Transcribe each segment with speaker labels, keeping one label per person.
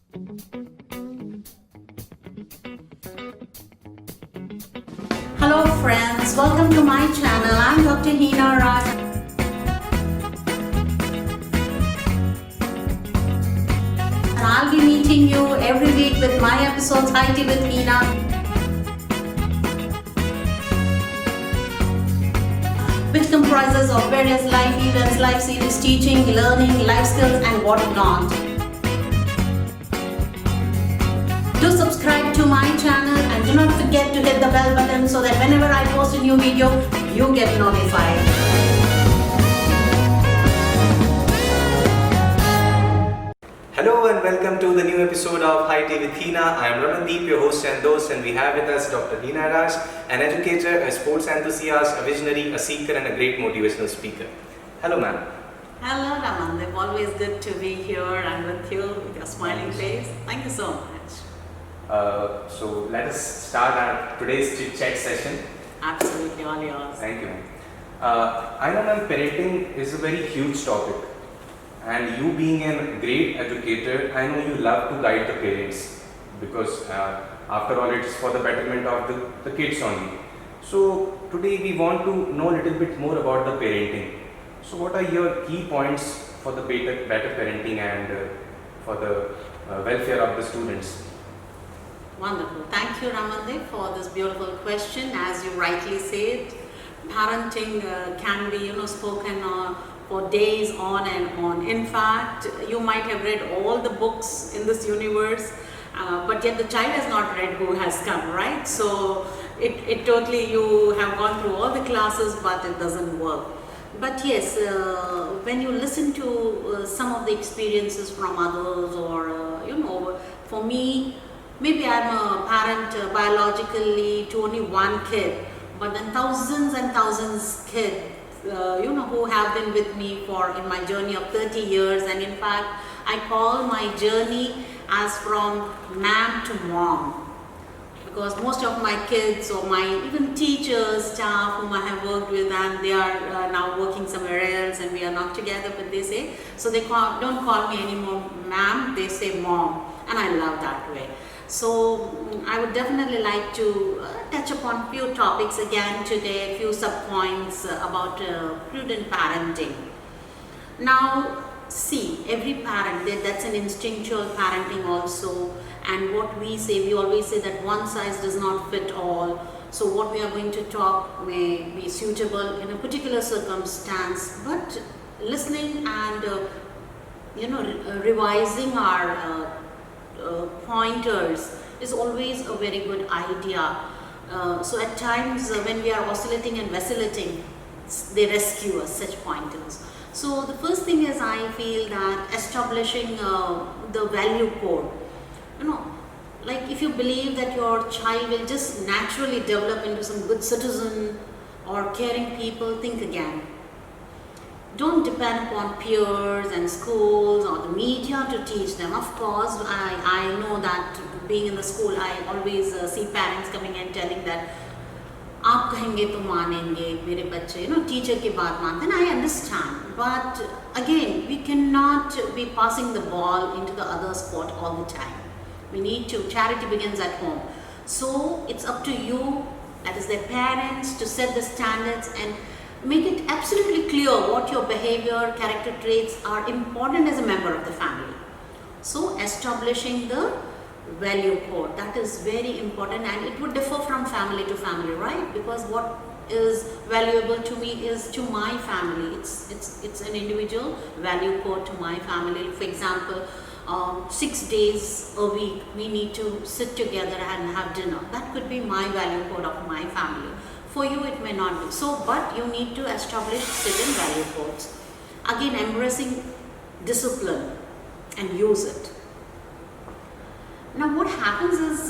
Speaker 1: Hello friends, welcome to my channel. I'm Dr. Heena, Rachh. And I'll be meeting you every week with my episodes, High Tea with Heena. Which comprises of various life events, life series, teaching, learning, life skills and whatnot. Do subscribe to my channel and do not forget to hit the bell button so that whenever I post a new video, you get notified.
Speaker 2: Hello and welcome to the new episode of High Tea with Heena. I am Ramandeep, your host and host, and we have with us Dr. Heena Rachh, an educator, a sports enthusiast, a visionary, a seeker and a great motivational speaker. Hello ma'am.
Speaker 1: Hello Ramandeep, always good to be here and with you with your smiling face. Thank you so much.
Speaker 2: So let us start our today's chit chat session.
Speaker 1: Absolutely, all yours.
Speaker 2: Thank you ma'am. I know ma'am, parenting is a very huge topic. And you being a great educator, I know you love to guide the parents because after all it's for the betterment of the kids only. So today we want to know a little bit more about the parenting. So what are your key points for the better parenting and for the welfare of the students?
Speaker 1: Wonderful. Thank you Ramandeep for this beautiful question. As you rightly said, parenting can be spoken for days on and on. In fact, you might have read all the books in this universe, but yet the child has not read Who Has Come, right? So it totally, you have gone through all the classes, but it doesn't work. But yes, when you listen to some of the experiences from others, or for me, maybe I'm a parent biologically to only one kid, but then thousands and thousands kids who have been with me in my journey of 30 years. And in fact, I call my journey as from ma'am to mom, because most of my kids or my even teachers, staff whom I have worked with, and they are now working somewhere else and we are not together, but they say, so they don't call me anymore ma'am, they say mom, and I love that way. So I would definitely like to touch upon few topics again today, a few sub-points about prudent parenting. Now see, every parent, that's an instinctual parenting also, and what we say, we always say that one size does not fit all. So what we are going to talk may be suitable in a particular circumstance, but listening and revising our pointers is always a very good idea. So at times when we are oscillating and vacillating, they rescue us, such pointers. So the first thing is, I feel that establishing the value code. Like if you believe that your child will just naturally develop into some good citizen or caring people, think again. Don't depend upon peers and schools or the media to teach them. Of course, I know that being in the school, I always see parents coming and telling that, "Aap kahenge to manenge, mere bacche," teacher ki baat mante. And I understand, but again, we cannot be passing the ball into the other sport all the time. We need to. Charity begins at home. So it's up to you, that is their parents, to set the standards and make it absolutely clear what your behavior, character traits are important as a member of the family. So establishing the value code, that is very important, and it would differ from family to family, right? Because what is valuable to me is to my family. It's an individual value code to my family. For example, 6 days a week we need to sit together and have dinner. That could be my value code of my family. For you it may not be so, but you need to establish certain value codes. Again, embracing discipline and use it. Now what happens is,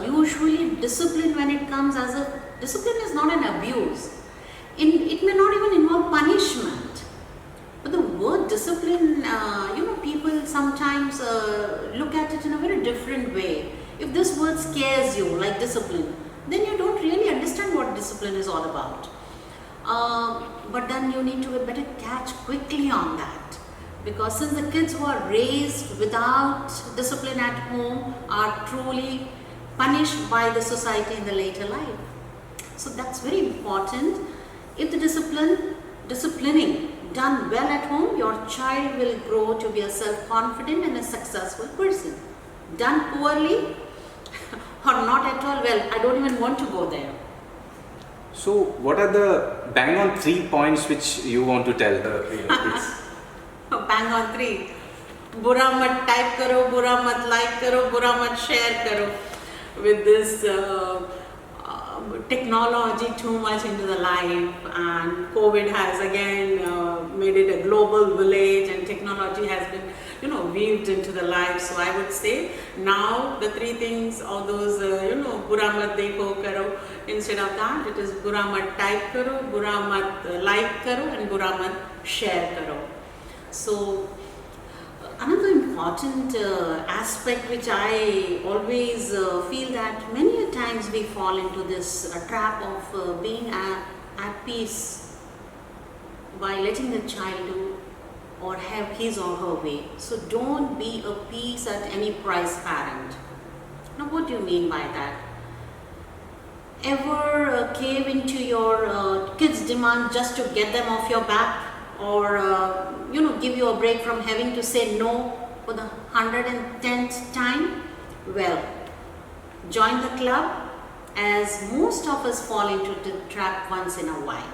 Speaker 1: usually discipline, when it comes as a discipline, is not an abuse. It may not even involve punishment. But the word discipline, people sometimes look at it in a very different way. If this word scares you, like discipline, then you don't really understand what discipline is all about. But then you need to better catch quickly on that. Because since the kids who are raised without discipline at home are truly punished by the society in the later life. So that's very important. If the disciplining done well at home, your child will grow to be a self-confident and a successful person. Done poorly or not at all, well, I don't even want to go there.
Speaker 2: So, what are the bang on 3 points which you want to tell the kids?
Speaker 1: Bang on 3. बुरा मत type करो, बुरा मत like करो, बुरा मत share करो. With this technology too much into the life, and COVID has again made it a global village, and technology has been weaved into the life. So I would say now the 3 things, all those bura mat dekho karo, instead of that it is bura mat type karo, bura mat like karo, and bura mat share karo. So another important aspect which I always feel that many a times we fall into this trap of being at peace by letting the child do or have his or her way. So don't be a peace at any price parent. Now what do you mean by that? Ever cave into your kids' demand just to get them off your back? Or give you a break from having to say no for the 110th time? Well, join the club, as most of us fall into the trap once in a while.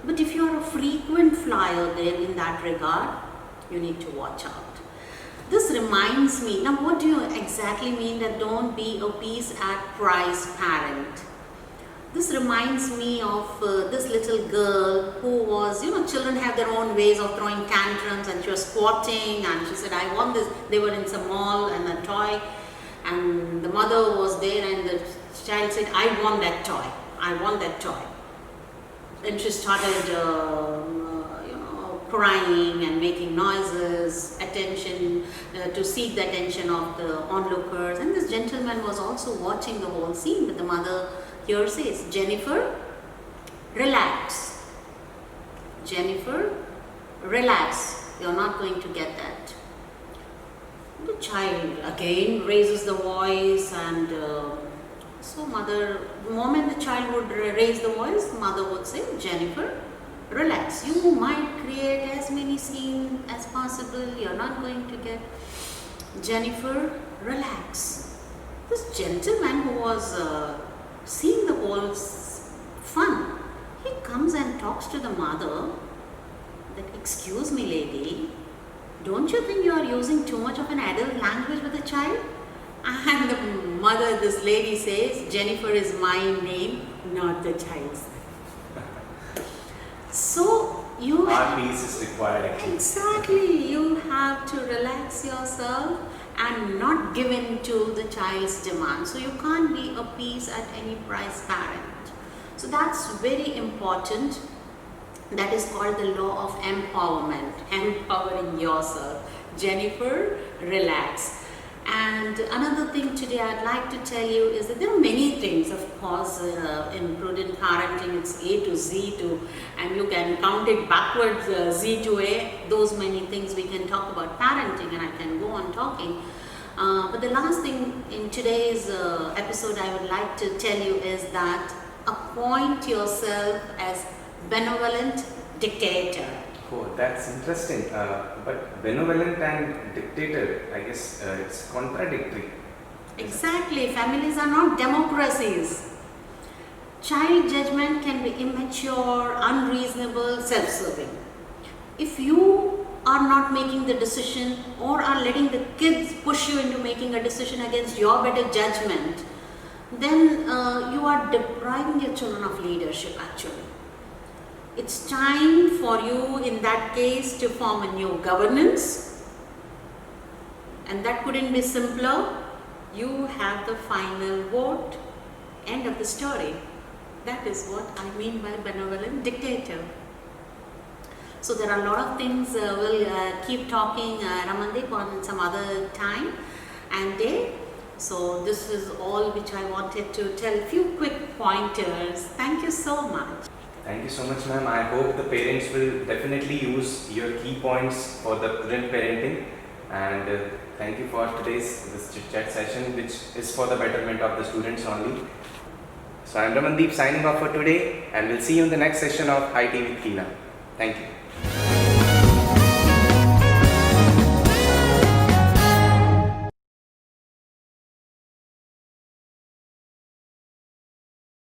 Speaker 1: But if you are a frequent flyer there in that regard, you need to watch out. This reminds me, now what do you exactly mean that don't be a peace at price parent? This reminds me of this little girl who was, children have their own ways of throwing tantrums, and she was squatting and she said, I want this. They were in some mall and a toy, and the mother was there and the child said, I want that toy. I want that toy. And she started, crying and making noises, attention, to seek the attention of the onlookers. And this gentleman was also watching the whole scene, but the mother here says, Jennifer, relax. Jennifer, relax. You're not going to get that. The child again raises the voice, and so mother, the moment the child would raise the voice, mother would say, Jennifer, relax. You might create as many scenes as possible. You're not going to get. Jennifer, relax. This gentleman who was seeing the whole fun, he comes and talks to the mother that, excuse me lady, don't you think you are using too much of an adult language with the child? And the mother, this lady says, Jennifer is my name, not the child's. So you
Speaker 2: our peace is required actually.
Speaker 1: Exactly, you have to relax yourself and not give in to the child's demand. So you can't be a peace at any price parent. So that's very important. That is called the law of empowerment, empowering yourself. Jennifer, relax. And another thing today I'd like to tell you is that there are many things, of course, in prudent parenting. It's A to Z to, and you can count it backwards, Z to A, those many things we can talk about parenting, and I can go on talking. But the last thing in today's episode I would like to tell you is that appoint yourself as benevolent dictator.
Speaker 2: Oh, that's interesting. But benevolent and dictator, I guess it's contradictory.
Speaker 1: Exactly. Families are not democracies. Child judgment can be immature, unreasonable, self-serving. If you are not making the decision or are letting the kids push you into making a decision against your better judgment, then you are depriving your children of leadership actually. It's time for you in that case to form a new governance, and that couldn't be simpler. You have the final vote. End of the story. That is what I mean by benevolent dictator. So there are a lot of things we'll keep talking, Ramandeep, on some other time and day. So this is all which I wanted to tell. A few quick pointers. Thank you so much.
Speaker 2: Thank you so much, ma'am. I hope the parents will definitely use your key points for the prudent parenting. And thank you for this chit chat session, which is for the betterment of the students only. So I'm Ramandeep signing off for today, and we'll see you in the next session of High Tea with Heena. Thank you.